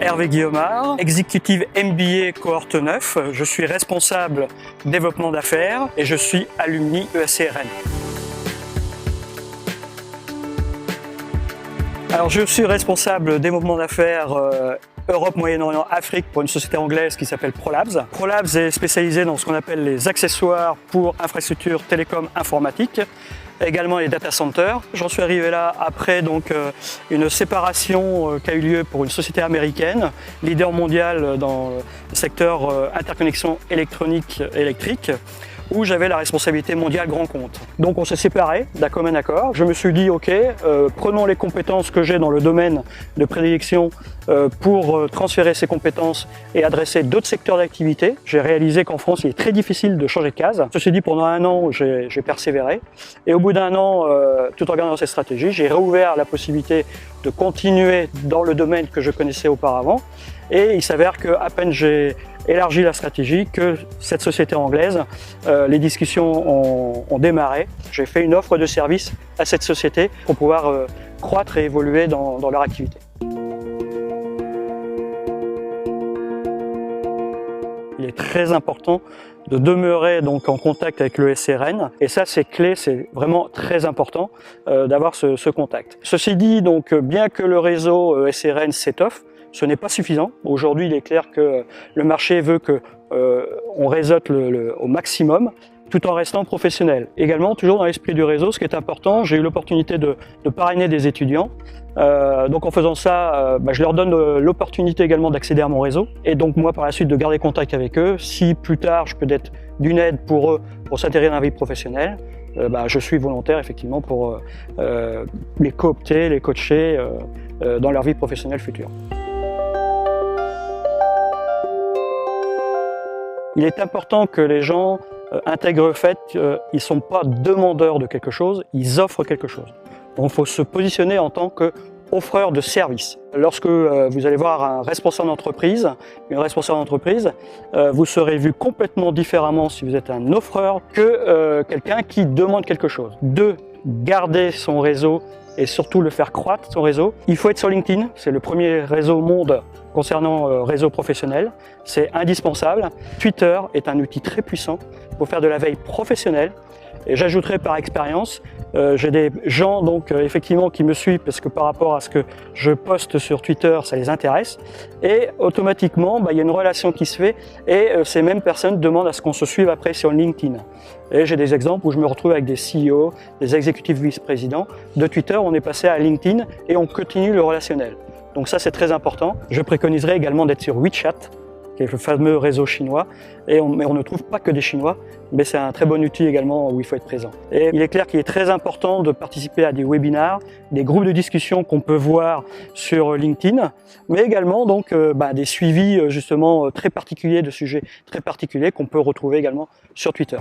Hervé Guillaumard, Executive MBA cohorte 9. Je suis responsable développement d'affaires et je suis alumni ESC Rennes. Alors, je suis responsable développement d'affaires Europe, Moyen-Orient, Afrique pour une société anglaise qui s'appelle ProLabs. ProLabs est spécialisé dans ce qu'on appelle les accessoires pour infrastructures télécom informatique, également les data centers. J'en suis arrivé là après une séparation qui a eu lieu pour une société américaine, leader mondial dans le secteur interconnexion électronique électrique, où j'avais la responsabilité mondiale grand compte. Donc on s'est séparés d'un commun accord. Je me suis dit ok, prenons les compétences que j'ai dans le domaine de prédilection pour transférer ces compétences et adresser d'autres secteurs d'activité. J'ai réalisé qu'en France il est très difficile de changer de case. Ceci dit, pendant un an j'ai persévéré et au bout d'un an, tout en regardant cette stratégie, j'ai réouvert la possibilité de continuer dans le domaine que je connaissais auparavant. Et il s'avère qu'à peine j'ai élargi la stratégie que cette société anglaise, les discussions ont démarré. J'ai fait une offre de service à cette société pour pouvoir croître et évoluer dans leur activité. Il est très important de demeurer donc en contact avec le ESC Rennes et ça c'est clé, c'est vraiment très important d'avoir ce contact. Ceci dit, donc bien que le réseau ESC Rennes s'étoffe, ce n'est pas suffisant. Aujourd'hui, il est clair que le marché veut qu'on réseaute au maximum tout en restant professionnel. Également, toujours dans l'esprit du réseau, ce qui est important, j'ai eu l'opportunité de parrainer des étudiants. Donc en faisant ça, je leur donne l'opportunité également d'accéder à mon réseau et donc moi par la suite de garder contact avec eux. Si plus tard je peux être d'une aide pour eux pour s'intégrer dans la vie professionnelle, je suis volontaire effectivement pour les coopter, les coacher dans leur vie professionnelle future. Il est important que les gens intègrent le fait qu'ils ne sont pas demandeurs de quelque chose, ils offrent quelque chose. Donc il faut se positionner en tant qu'offreur de services. Lorsque vous allez voir un responsable d'entreprise, une responsable d'entreprise, vous serez vu complètement différemment si vous êtes un offreur que quelqu'un qui demande quelque chose. 2. Garder son réseau et surtout le faire croître, son réseau. Il faut être sur LinkedIn, c'est le premier réseau au monde concernant réseau professionnel, c'est indispensable. Twitter est un outil très puissant pour faire de la veille professionnelle. Et j'ajouterai par expérience, j'ai des gens effectivement qui me suivent parce que par rapport à ce que je poste sur Twitter, ça les intéresse. Et automatiquement, il y a une relation qui se fait et ces mêmes personnes demandent à ce qu'on se suive après sur LinkedIn. Et j'ai des exemples où je me retrouve avec des CEO, des exécutifs vice-présidents. De Twitter, on est passé à LinkedIn et on continue le relationnel. Donc ça, c'est très important. Je préconiserai également d'être sur WeChat, qui est le fameux réseau chinois. Mais on ne trouve pas que des Chinois, mais c'est un très bon outil également où il faut être présent. Et il est clair qu'il est très important de participer à des webinars, des groupes de discussion qu'on peut voir sur LinkedIn, mais également des suivis justement très particuliers de sujets très particuliers qu'on peut retrouver également sur Twitter.